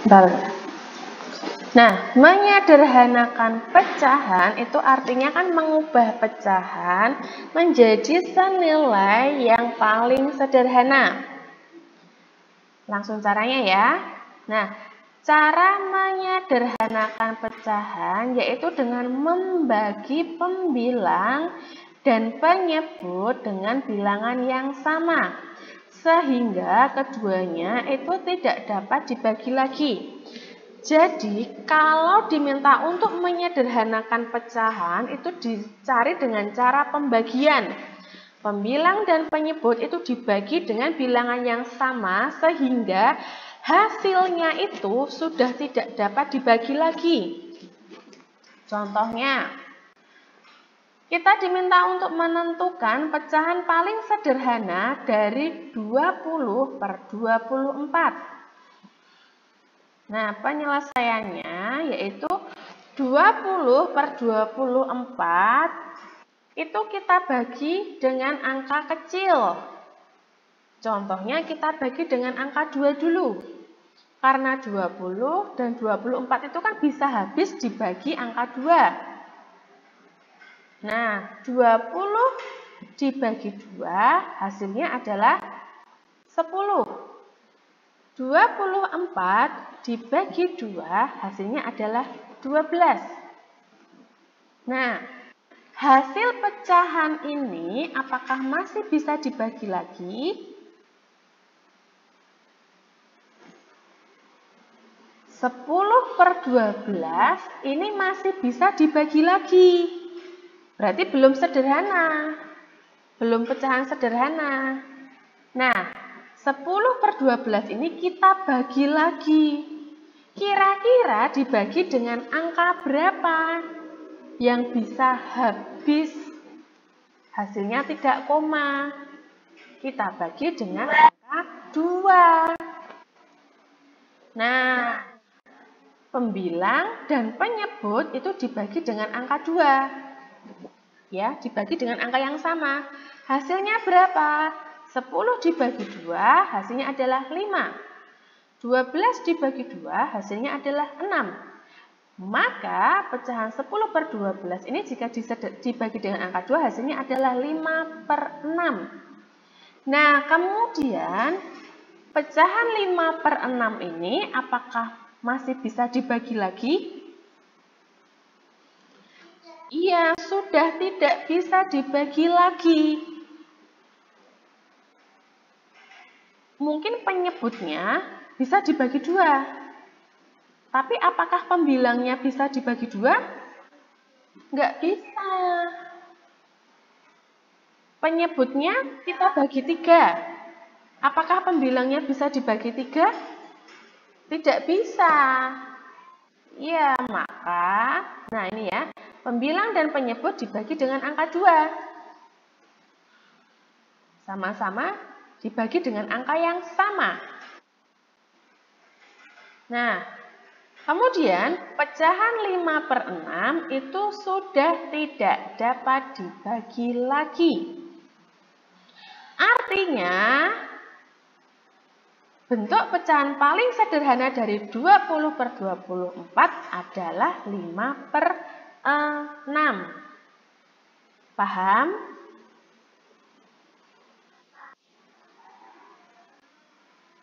Bentar. Nah, menyederhanakan pecahan itu artinya kan mengubah pecahan menjadi senilai yang paling sederhana. Langsung caranya ya. Nah, cara menyederhanakan pecahan yaitu dengan membagi pembilang dan penyebut dengan bilangan yang sama, sehingga keduanya itu tidak dapat dibagi lagi. Jadi, kalau diminta untuk menyederhanakan pecahan, itu dicari dengan cara pembagian. Pembilang dan penyebut itu dibagi dengan bilangan yang sama, sehingga hasilnya itu sudah tidak dapat dibagi lagi. Contohnya, kita diminta untuk menentukan pecahan paling sederhana dari 20 per 24. Nah, penyelesaiannya yaitu 20 per 24 itu kita bagi dengan angka kecil. Contohnya kita bagi dengan angka 2 dulu. Karena 20 dan 24 itu kan bisa habis dibagi angka 2. Nah, 20 dibagi 2 hasilnya adalah 10. 24 dibagi 2 hasilnya adalah 12. Nah, hasil pecahan ini apakah masih bisa dibagi lagi? Sepuluh per 12 ini masih bisa dibagi lagi. Berarti belum sederhana. Belum pecahan sederhana. Nah, 10 per 12 ini kita bagi lagi. Kira-kira dibagi dengan angka berapa yang bisa habis? Hasilnya tidak koma. Kita bagi dengan angka 2. Nah, pembilang dan penyebut itu dibagi dengan angka 2. Ya, dibagi dengan angka yang sama. Hasilnya berapa? 10 dibagi 2 hasilnya adalah 5. 12 dibagi 2 hasilnya adalah 6. Maka pecahan 10 per 12 ini jika dibagi dengan angka 2 hasilnya adalah 5 per 6. Nah, kemudian pecahan 5 per 6 ini apakah masih bisa dibagi lagi? Iya, sudah tidak bisa dibagi lagi. Mungkin penyebutnya bisa dibagi 2. Tapi apakah pembilangnya bisa dibagi 2? Nggak bisa. Penyebutnya kita bagi 3. Apakah pembilangnya bisa dibagi 3? Tidak bisa. Ya, maka, nah ini ya, pembilang dan penyebut dibagi dengan angka 2. Sama-sama dibagi dengan angka yang sama. Nah, kemudian pecahan 5 per 6 itu sudah tidak dapat dibagi lagi. Artinya, bentuk pecahan paling sederhana dari 20 per 24 adalah 5 per 6. Paham?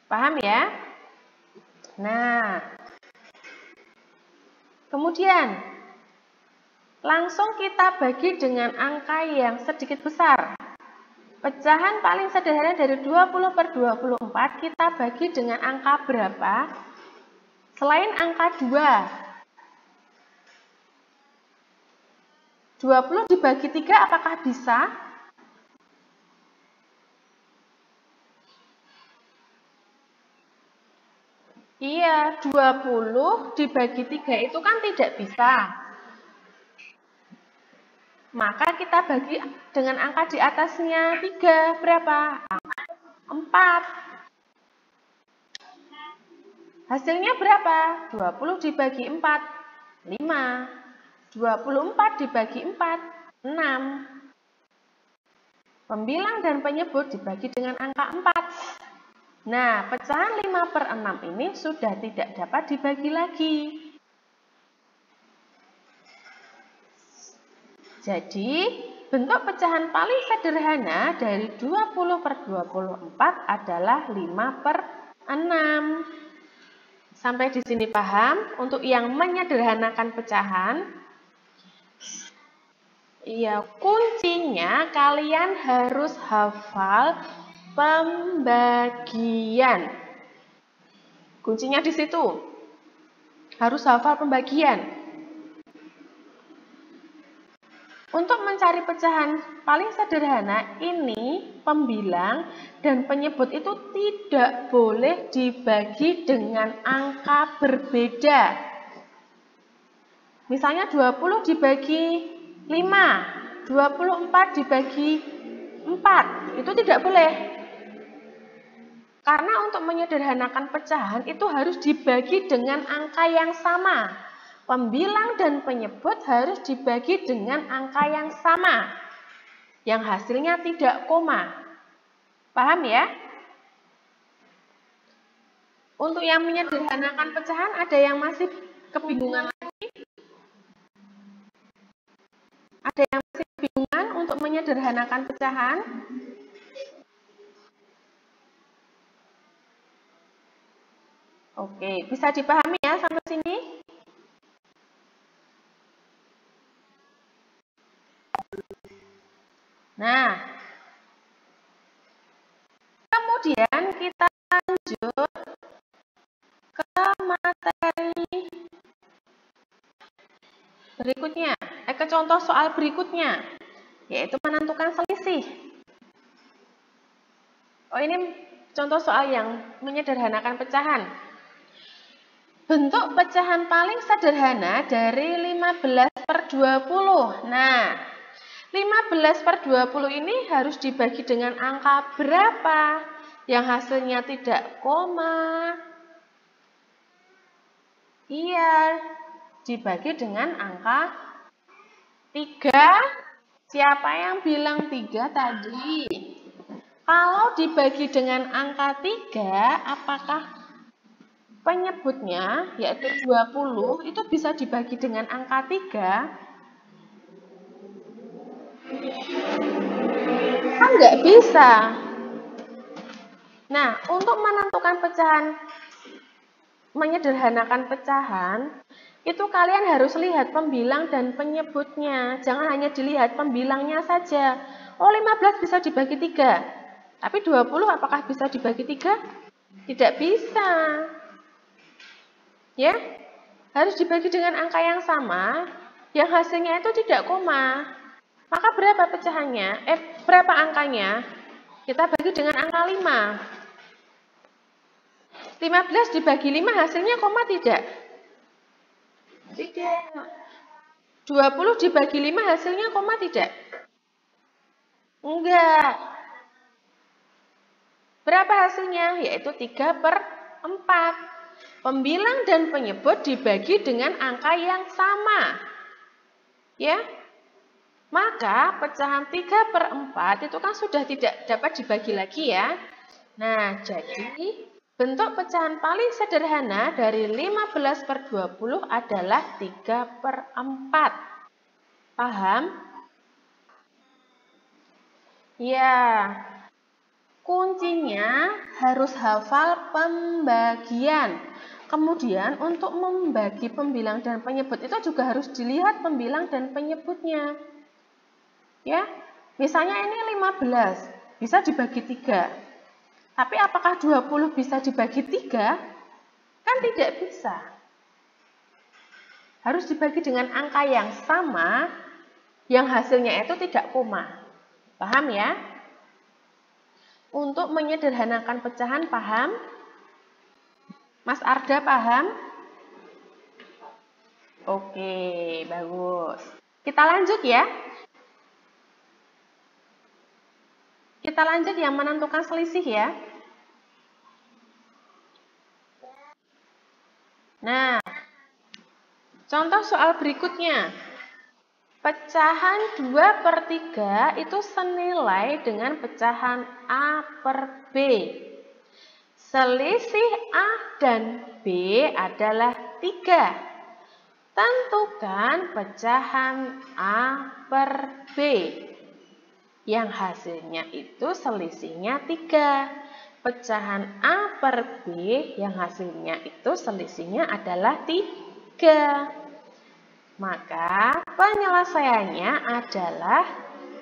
Paham ya? Nah, kemudian langsung kita bagi dengan angka yang sedikit besar. Pecahan paling sederhana dari 20 per 24 kita bagi dengan angka berapa? Selain angka 2. 20 dibagi 3 apakah bisa? Iya, 20 dibagi 3 itu kan tidak bisa. Maka kita bagi dengan angka di atasnya 3. Berapa? 4. Hasilnya berapa? 20 dibagi 4, 5. 24 dibagi 4, 6. Pembilang dan penyebut dibagi dengan angka 4. Nah, pecahan 5/6 ini sudah tidak dapat dibagi lagi. Jadi, bentuk pecahan paling sederhana dari 20/24 adalah 5/6. Sampai di sini paham? Untuk yang menyederhanakan pecahan, iya, kuncinya kalian harus hafal pembagian. Kuncinya di situ. Harus hafal pembagian. Untuk mencari pecahan paling sederhana, ini pembilang dan penyebut itu tidak boleh dibagi dengan angka berbeda. Misalnya 20 dibagi 5, 24 dibagi 4, itu tidak boleh. Karena untuk menyederhanakan pecahan itu harus dibagi dengan angka yang sama. Pembilang dan penyebut harus dibagi dengan angka yang sama, yang hasilnya tidak koma. Paham ya? Untuk yang menyederhanakan pecahan, ada yang masih kebingungan lagi? Ada yang masih kebingungan untuk menyederhanakan pecahan? Oke, bisa dipahami ya sampai sini? Nah, kemudian kita lanjut ke materi berikutnya, ke contoh soal berikutnya, yaitu menentukan selisih. Oh, ini contoh soal yang menyederhanakan pecahan. Bentuk pecahan paling sederhana dari 15/20. Nah, 15/20 ini harus dibagi dengan angka berapa? Yang hasilnya tidak koma. Iya, dibagi dengan angka 3. Siapa yang bilang 3 tadi? Kalau dibagi dengan angka 3, apakah penyebutnya, yaitu 20, itu bisa dibagi dengan angka 3? Kan nggak bisa. Nah, untuk menentukan pecahan, menyederhanakan pecahan, itu kalian harus lihat pembilang dan penyebutnya. Jangan hanya dilihat pembilangnya saja. Oh, 15 bisa dibagi 3. Tapi 20 apakah bisa dibagi 3? Tidak bisa. Ya, harus dibagi dengan angka yang sama, yang hasilnya itu tidak koma. Maka berapa pecahannya? Berapa angkanya? Kita bagi dengan angka 5. 15 dibagi 5 hasilnya koma tidak? Tidak. 20 dibagi 5 hasilnya koma tidak? Enggak. Berapa hasilnya? Yaitu 3/4. Pembilang dan penyebut dibagi dengan angka yang sama. Ya. Maka pecahan 3/4 itu kan sudah tidak dapat dibagi lagi ya. Nah, jadi bentuk pecahan paling sederhana dari 15/20 adalah 3/4. Paham? Ya. Kuncinya harus hafal pembagian. Kemudian untuk membagi pembilang dan penyebut itu juga harus dilihat pembilang dan penyebutnya. Ya, misalnya ini 15 bisa dibagi 3. Tapi apakah 20 bisa dibagi 3? Kan tidak bisa. Harus dibagi dengan angka yang sama, yang hasilnya itu tidak koma. Paham ya? Untuk menyederhanakan pecahan, paham? Mas Arda paham? Oke, bagus. Kita lanjut ya. Kita lanjut yang menentukan selisih ya. Nah, contoh soal berikutnya. Pecahan 2/3 itu senilai dengan pecahan A per B. Selisih A dan B adalah 3. Tentukan pecahan A per B. Yang hasilnya itu selisihnya 3. Pecahan A per B yang hasilnya itu selisihnya adalah 3. Maka penyelesaiannya adalah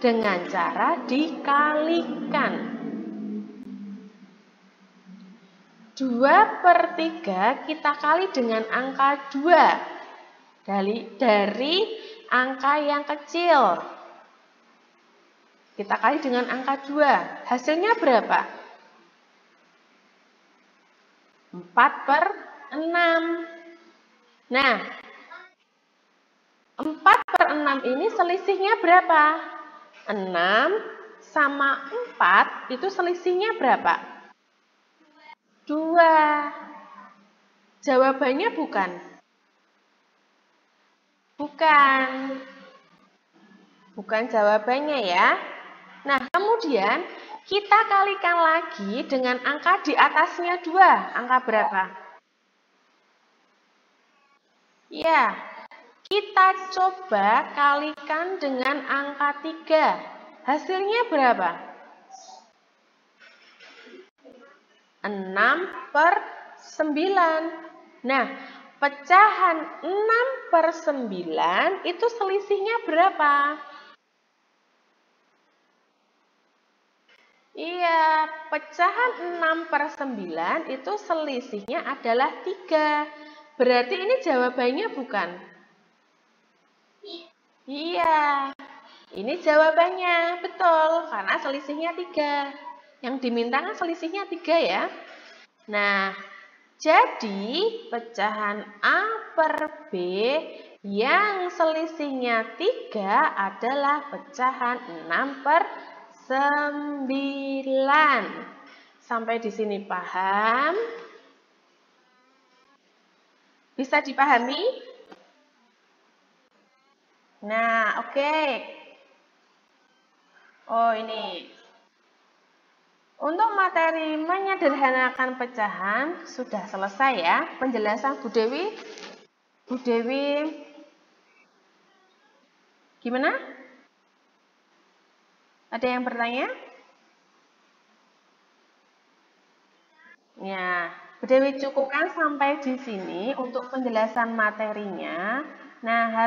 dengan cara dikalikan. 2/3 kita kali dengan angka 2 dari angka yang kecil. Kita kali dengan angka 2. Hasilnya berapa? 4/6. Nah, 4/6 ini selisihnya berapa? 6 sama 4 itu selisihnya berapa? 2. Jawabannya bukan? Bukan jawabannya ya. Nah, kemudian kita kalikan lagi dengan angka di atasnya 2. Angka berapa? Ya, kita coba kalikan dengan angka 3. Hasilnya berapa? 6/9. Nah, pecahan 6/9 itu selisihnya berapa? Iya, pecahan 6/9 itu selisihnya adalah 3. Berarti ini jawabannya bukan? Iya, ini jawabannya. Betul, karena selisihnya 3. Yang diminta kan selisihnya 3 ya. Nah, jadi pecahan A per B yang selisihnya 3 adalah pecahan 6/9. Sampai di sini paham? Bisa dipahami? Nah, oke. Oh, ini. Untuk materi menyederhanakan pecahan sudah selesai ya. Penjelasan Bu Dewi. Bu Dewi, gimana? Ada yang bertanya? Ya, Bu Dewi cukupkan sampai di sini untuk penjelasan materinya. Nah,